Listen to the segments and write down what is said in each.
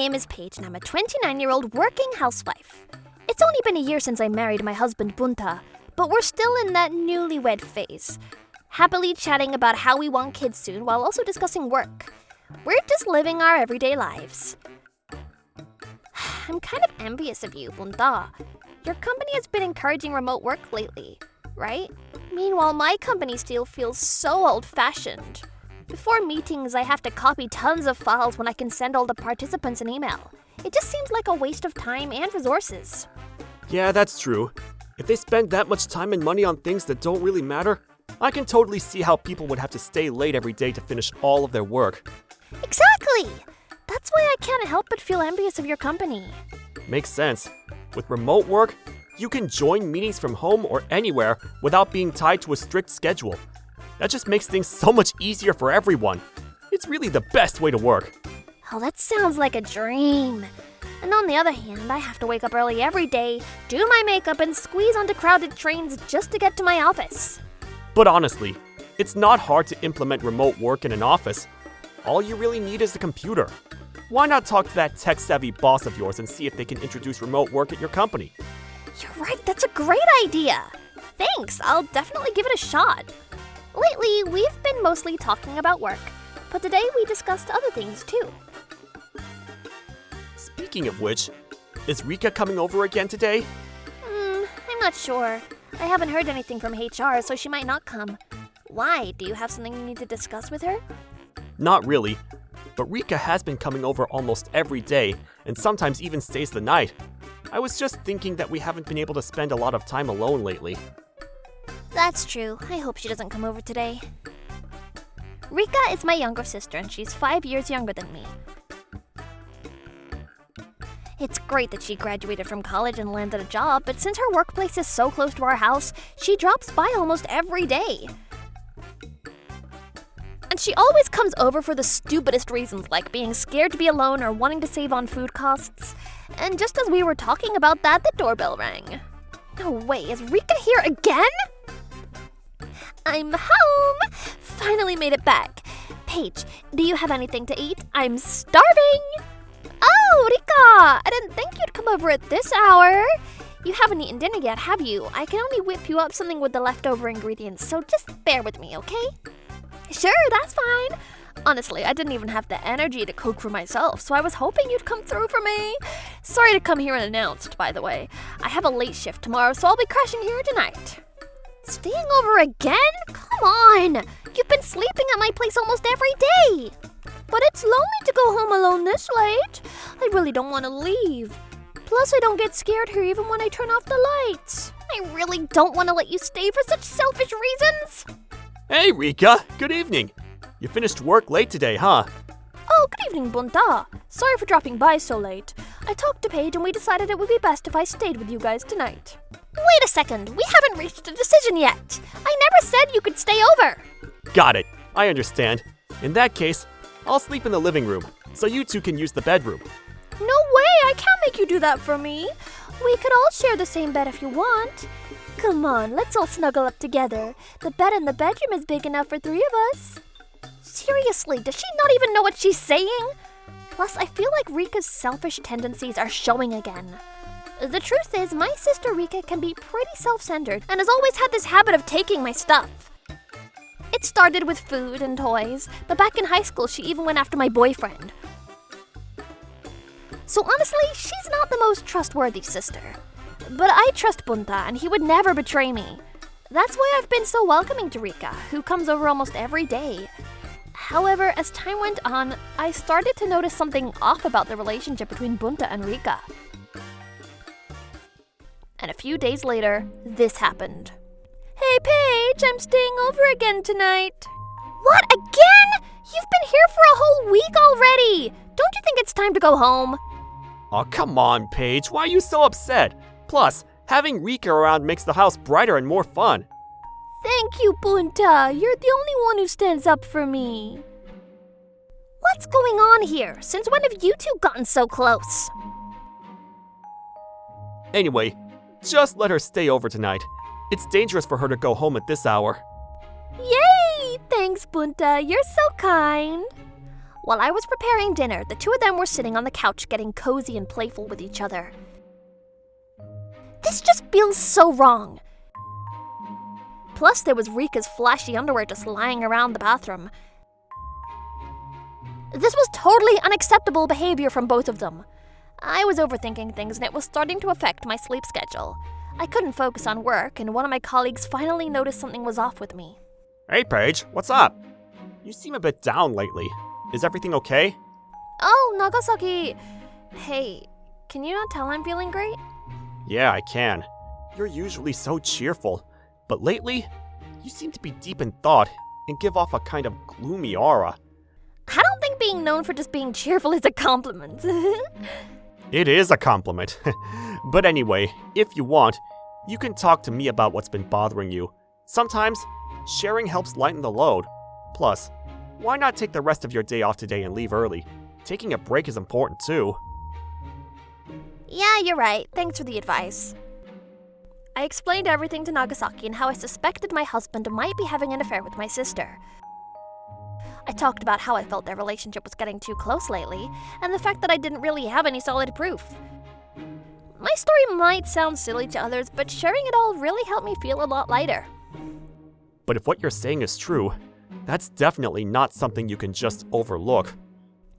name is Paige and I'm a 29-year-old working housewife. It's only been a year since I married my husband Bunta, but we're still in that newlywed phase. Happily chatting about how we want kids soon while also discussing work. We're just living our everyday lives. I'm kind of envious of you, Bunta. Your company has been encouraging remote work lately, right? Meanwhile, my company still feels so old-fashioned. Before meetings, I have to copy tons of files when I can send all the participants an email. It just seems like a waste of time and resources. Yeah, that's true. If they spend that much time and money on things that don't really matter, I can totally see how people would have to stay late every day to finish all of their work. Exactly! That's why I can't help but feel envious of your company. Makes sense. With remote work, you can join meetings from home or anywhere without being tied to a strict schedule. That just makes things so much easier for everyone. It's really the best way to work. Oh, that sounds like a dream. And on the other hand, I have to wake up early every day, do my makeup, and squeeze onto crowded trains just to get to my office. But honestly, it's not hard to implement remote work in an office. All you really need is a computer. Why not talk to that tech-savvy boss of yours and see if they can introduce remote work at your company? You're right, that's a great idea. Thanks, I'll definitely give it a shot. Lately, we've been mostly talking about work, but today we discussed other things too. Speaking of which, is Rika coming over again today? I'm not sure. I haven't heard anything from HR, so she might not come. Why? Do you have something you need to discuss with her? Not really, but Rika has been coming over almost every day and sometimes even stays the night. I was just thinking that we haven't been able to spend a lot of time alone lately. That's true. I hope she doesn't come over today. Rika is my younger sister and she's 5 years younger than me. It's great that she graduated from college and landed a job, but since her workplace is so close to our house, she drops by almost every day. And she always comes over for the stupidest reasons, like being scared to be alone or wanting to save on food costs. And just as we were talking about that, the doorbell rang. No way, is Rika here again? I'm home! Finally made it back. Paige, do you have anything to eat? I'm starving! Oh, Rika! I didn't think you'd come over at this hour. You haven't eaten dinner yet, have you? I can only whip you up something with the leftover ingredients, so just bear with me, okay? Sure, that's fine. Honestly, I didn't even have the energy to cook for myself, so I was hoping you'd come through for me. Sorry to come here unannounced, by the way. I have a late shift tomorrow, so I'll be crashing here tonight. Staying over again? Come on! You've been sleeping at my place almost every day. But it's lonely to go home alone this late. I really don't want to leave. Plus, I don't get scared here even when I turn off the lights. I really don't want to let you stay for such selfish reasons. Hey, Rika! Good evening! You finished work late today, huh? Oh, good evening, Bunta. Sorry for dropping by so late. I talked to Paige and we decided it would be best if I stayed with you guys tonight. Wait a second, we haven't reached a decision yet. I never said you could stay over. Got it. I understand. In that case, I'll sleep in the living room, so you two can use the bedroom. No way, I can't make you do that for me. We could all share the same bed if you want. Come on, let's all snuggle up together. The bed in the bedroom is big enough for 3 of us. Seriously, does she not even know what she's saying? Plus, I feel like Rika's selfish tendencies are showing again. The truth is, my sister Rika can be pretty self-centered and has always had this habit of taking my stuff. It started with food and toys, but back in high school she even went after my boyfriend. So honestly, she's not the most trustworthy sister. But I trust Bunta and he would never betray me. That's why I've been so welcoming to Rika, who comes over almost every day. However, as time went on, I started to notice something off about the relationship between Bunta and Rika. And a few days later, this happened. Hey Paige, I'm staying over again tonight. What, again? You've been here for a whole week already. Don't you think it's time to go home? Oh, come on, Paige. Why are you so upset? Plus, having Rika around makes the house brighter and more fun. Thank you, Bunta. You're the only one who stands up for me. What's going on here? Since when have you two gotten so close? Anyway, just let her stay over tonight. It's dangerous for her to go home at this hour. Yay! Thanks, Bunta. You're so kind. While I was preparing dinner, the two of them were sitting on the couch getting cozy and playful with each other. This just feels so wrong. Plus, there was Rika's flashy underwear just lying around the bathroom. This was totally unacceptable behavior from both of them. I was overthinking things and it was starting to affect my sleep schedule. I couldn't focus on work, and one of my colleagues finally noticed something was off with me. Hey, Paige, what's up? You seem a bit down lately. Is everything okay? Oh, Nagasaki. Hey, can you not tell I'm feeling great? Yeah, I can. You're usually so cheerful, but lately, you seem to be deep in thought and give off a kind of gloomy aura. I don't think being known for just being cheerful is a compliment. It is a compliment. But anyway, if you want, you can talk to me about what's been bothering you. Sometimes, sharing helps lighten the load. Plus, why not take the rest of your day off today and leave early? Taking a break is important too. Yeah, you're right. Thanks for the advice. I explained everything to Nagasaki and how I suspected my husband might be having an affair with my sister. I talked about how I felt their relationship was getting too close lately, and the fact that I didn't really have any solid proof. My story might sound silly to others, but sharing it all really helped me feel a lot lighter. But if what you're saying is true, that's definitely not something you can just overlook.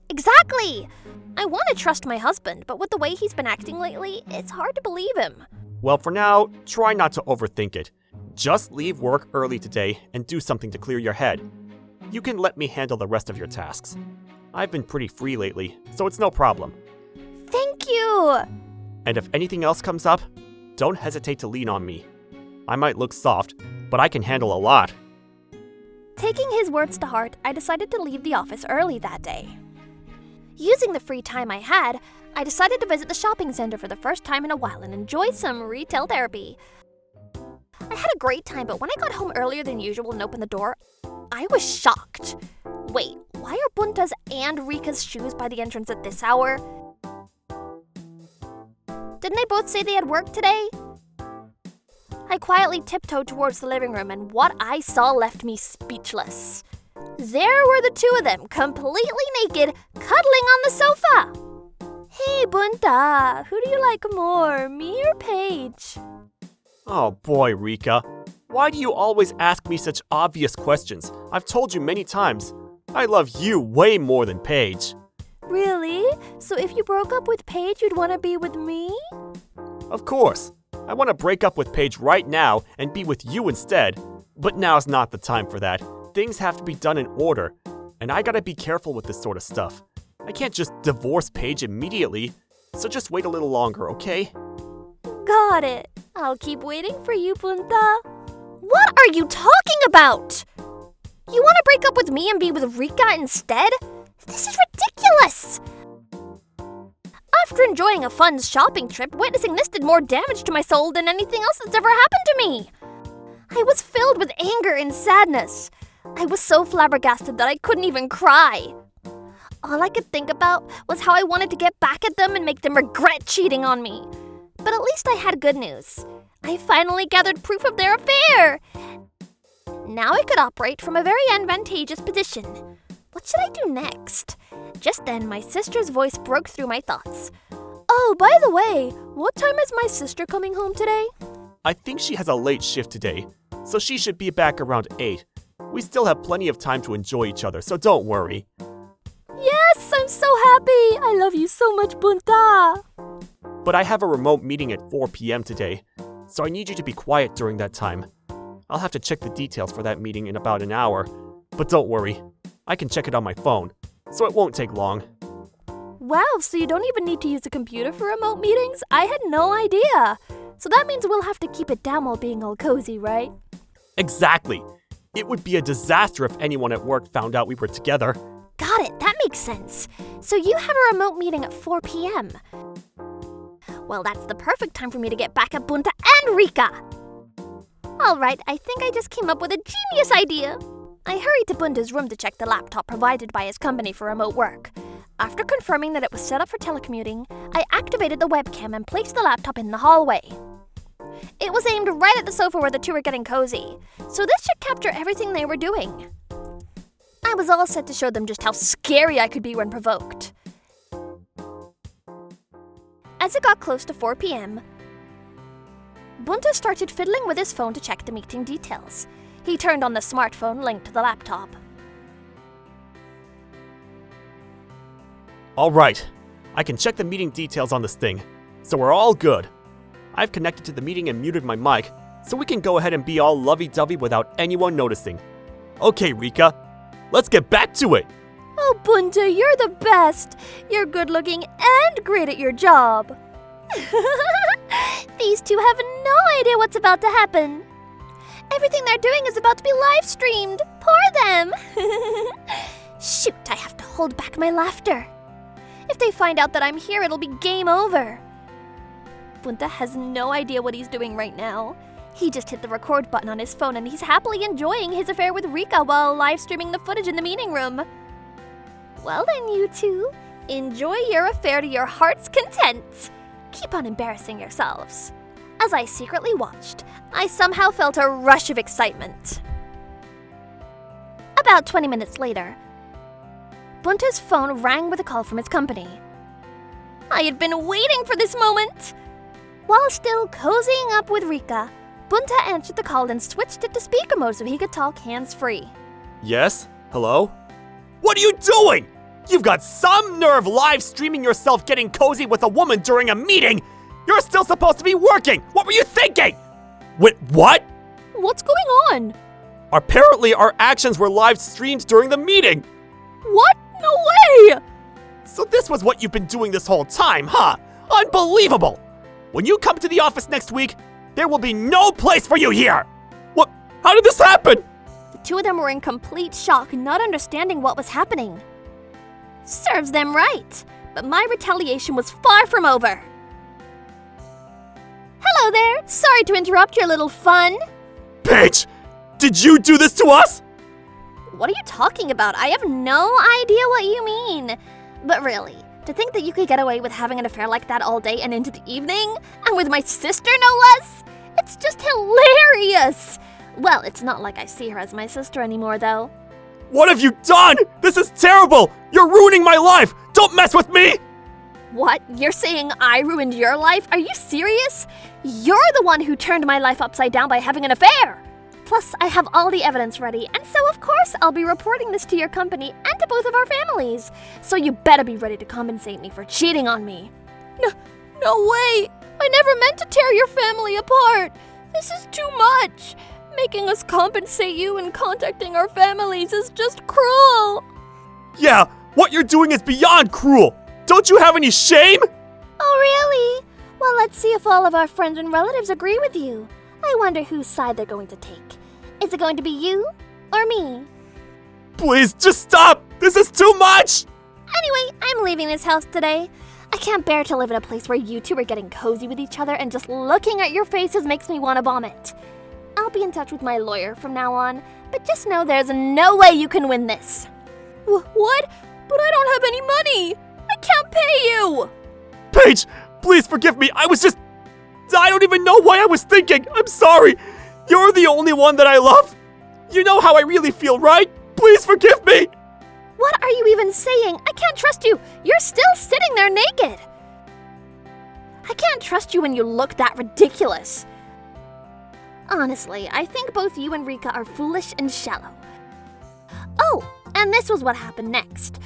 Exactly! I want to trust my husband, but with the way he's been acting lately, it's hard to believe him. Well, for now, try not to overthink it. Just leave work early today and do something to clear your head. You can let me handle the rest of your tasks. I've been pretty free lately, so it's no problem. Thank you! And if anything else comes up, don't hesitate to lean on me. I might look soft, but I can handle a lot. Taking his words to heart, I decided to leave the office early that day. Using the free time I had, I decided to visit the shopping center for the first time in a while and enjoy some retail therapy. I had a great time, but when I got home earlier than usual and opened the door, I was shocked. Wait, why are Bunta's and Rika's shoes by the entrance at this hour? Didn't they both say they had work today? I quietly tiptoed towards the living room, and what I saw left me speechless. There were the two of them, completely naked, cuddling on the sofa. Hey, Bunta, who do you like more, me or Paige? Oh boy, Rika. Why do you always ask me such obvious questions? I've told you many times. I love you way more than Paige. Really? So if you broke up with Paige, you'd want to be with me? Of course. I want to break up with Paige right now and be with you instead. But now's not the time for that. Things have to be done in order. And I gotta be careful with this sort of stuff. I can't just divorce Paige immediately. So just wait a little longer, okay? Got it. I'll keep waiting for you, Bunta. What are you talking about? You want to break up with me and be with Rika instead? This is ridiculous! After enjoying a fun shopping trip, witnessing this did more damage to my soul than anything else that's ever happened to me. I was filled with anger and sadness. I was so flabbergasted that I couldn't even cry. All I could think about was how I wanted to get back at them and make them regret cheating on me. But at least I had good news. I finally gathered proof of their affair. Now I could operate from a very advantageous position. What should I do next? Just then, my sister's voice broke through my thoughts. Oh, by the way, what time is my sister coming home today? I think she has a late shift today, so she should be back around 8. We still have plenty of time to enjoy each other, so don't worry. Yes, I'm so happy. I love you so much, Bunta. But I have a remote meeting at 4 p.m. today, so I need you to be quiet during that time. I'll have to check the details for that meeting in about an hour, but don't worry. I can check it on my phone, so it won't take long. Wow, so you don't even need to use a computer for remote meetings? I had no idea. So that means we'll have to keep it down while being all cozy, right? Exactly. It would be a disaster if anyone at work found out we were together. Got it, that makes sense. So you have a remote meeting at 4 p.m. Well, that's the perfect time for me to get back at Bunta and Rika. Alright, I think I just came up with a genius idea. I hurried to Bunta's room to check the laptop provided by his company for remote work. After confirming that it was set up for telecommuting, I activated the webcam and placed the laptop in the hallway. It was aimed right at the sofa where the two were getting cozy, so this should capture everything they were doing. I was all set to show them just how scary I could be when provoked. As it got close to 4 p.m., Bunta started fiddling with his phone to check the meeting details. He turned on the smartphone linked to the laptop. All right, I can check the meeting details on this thing, so we're all good. I've connected to the meeting and muted my mic, so we can go ahead and be all lovey-dovey without anyone noticing. Okay, Rika, let's get back to it. Oh, Bunta, you're the best. You're good-looking and great at your job. These two have no idea what's about to happen. Everything they're doing is about to be live-streamed. Poor them. Shoot, I have to hold back my laughter. If they find out that I'm here, it'll be game over. Bunta has no idea what he's doing right now. He just hit the record button on his phone and he's happily enjoying his affair with Rika while live-streaming the footage in the meeting room. Well then, you two, enjoy your affair to your heart's content. Keep on embarrassing yourselves. As I secretly watched, I somehow felt a rush of excitement. About 20 minutes later, Bunta's phone rang with a call from his company. I had been waiting for this moment. While still cozying up with Rika, Bunta answered the call and switched it to speaker mode so he could talk hands-free. Yes? Hello? What are you doing? You've got some nerve live streaming yourself getting cozy with a woman during a meeting! You're still supposed to be working! What were you thinking? Wait, what? What's going on? Apparently our actions were live streamed during the meeting! What? No way! So this was what you've been doing this whole time, huh? Unbelievable! When you come to the office next week, there will be no place for you here! What? How did this happen? The two of them were in complete shock, not understanding what was happening. Serves them right, but my retaliation was far from over. Hello there! Sorry to interrupt your little fun. Paige! Did you do this to us? What are you talking about? I have no idea what you mean. But really, to think that you could get away with having an affair like that all day and into the evening, and with my sister no less, it's just hilarious. Well, it's not like I see her as my sister anymore, though. What have you done? This is terrible! You're ruining my life! Don't mess with me! What? You're saying I ruined your life? Are you serious? You're the one who turned my life upside down by having an affair! Plus, I have all the evidence ready, and so of course I'll be reporting this to your company and to both of our families. So you better be ready to compensate me for cheating on me. No way! I never meant to tear your family apart! This is too much! Making us compensate you and contacting our families is just cruel! Yeah, what you're doing is beyond cruel! Don't you have any shame? Oh, really? Well, let's see if all of our friends and relatives agree with you. I wonder whose side they're going to take. Is it going to be you or me? Please, just stop! This is too much! Anyway, I'm leaving this house today. I can't bear to live in a place where you two are getting cozy with each other and just looking at your faces makes me want to vomit. I'll be in touch with my lawyer from now on, but just know there's no way you can win this. What? But I don't have any money! I can't pay you! Paige, please forgive me. I don't even know why I was thinking. I'm sorry. You're the only one that I love. You know how I really feel, right? Please forgive me. What are you even saying? I can't trust you. You're still sitting there naked. I can't trust you when you look that ridiculous. Honestly, I think both you and Rika are foolish and shallow. Oh, and this was what happened next.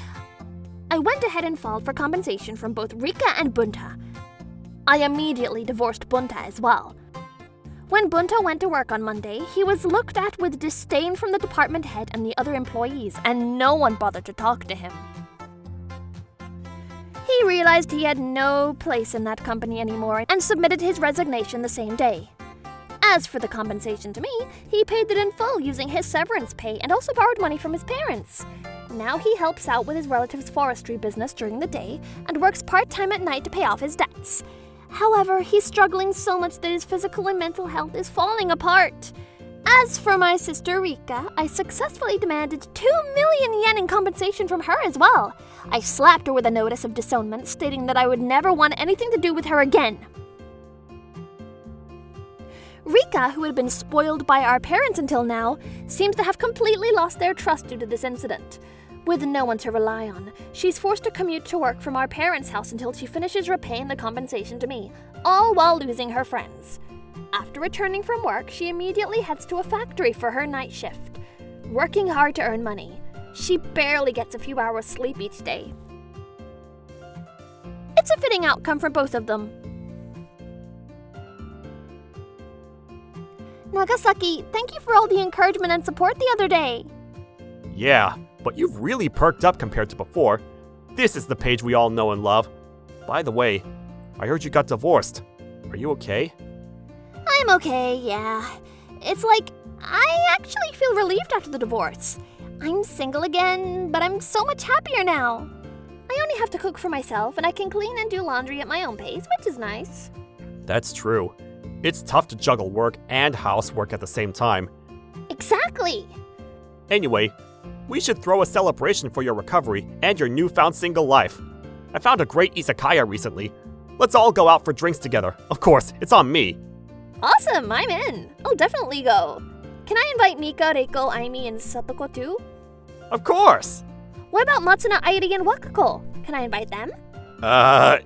I went ahead and filed for compensation from both Rika and Bunta. I immediately divorced Bunta as well. When Bunta went to work on Monday, he was looked at with disdain from the department head and the other employees, and no one bothered to talk to him. He realized he had no place in that company anymore and submitted his resignation the same day. As for the compensation to me, he paid it in full using his severance pay and also borrowed money from his parents. Now he helps out with his relative's forestry business during the day and works part-time at night to pay off his debts. However, he's struggling so much that his physical and mental health is falling apart. As for my sister Rika, I successfully demanded 2 million yen in compensation from her as well. I slapped her with a notice of disownment stating that I would never want anything to do with her again. Rika, who had been spoiled by our parents until now, seems to have completely lost their trust due to this incident. With no one to rely on, she's forced to commute to work from our parents' house until she finishes repaying the compensation to me, all while losing her friends. After returning from work, she immediately heads to a factory for her night shift, working hard to earn money. She barely gets a few hours sleep each day. It's a fitting outcome for both of them. Nagasaki, thank you for all the encouragement and support the other day. Yeah, but you've really perked up compared to before. This is the Paige we all know and love. By the way, I heard you got divorced. Are you okay? I'm okay, yeah. It's like, I actually feel relieved after the divorce. I'm single again, but I'm so much happier now. I only have to cook for myself, and I can clean and do laundry at my own pace, which is nice. That's true. It's tough to juggle work and housework at the same time. Exactly! Anyway, we should throw a celebration for your recovery and your newfound single life. I found a great izakaya recently. Let's all go out for drinks together. Of course, it's on me. Awesome, I'm in. I'll definitely go. Can I invite Mika, Reiko, Aimi, and Satoko too? Of course! What about Matsuna, Airi, and Wakako? Can I invite them?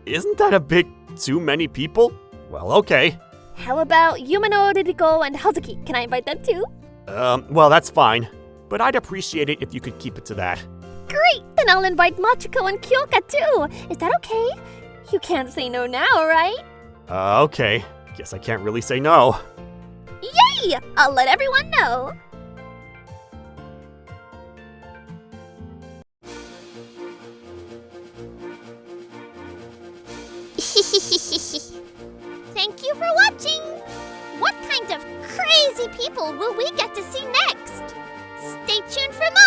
Isn't that a bit too many people? Well, okay. How about Yumano, Ririko, and Hazuki? Can I invite them too? Well, that's fine. But I'd appreciate it if you could keep it to that. Great! Then I'll invite Machiko and Kyoka too. Is that okay? You can't say no now, right? Okay. Guess I can't really say no. Yay! I'll let everyone know. Thank you for watching! What kind of crazy people will we get to see next? Stay tuned for more!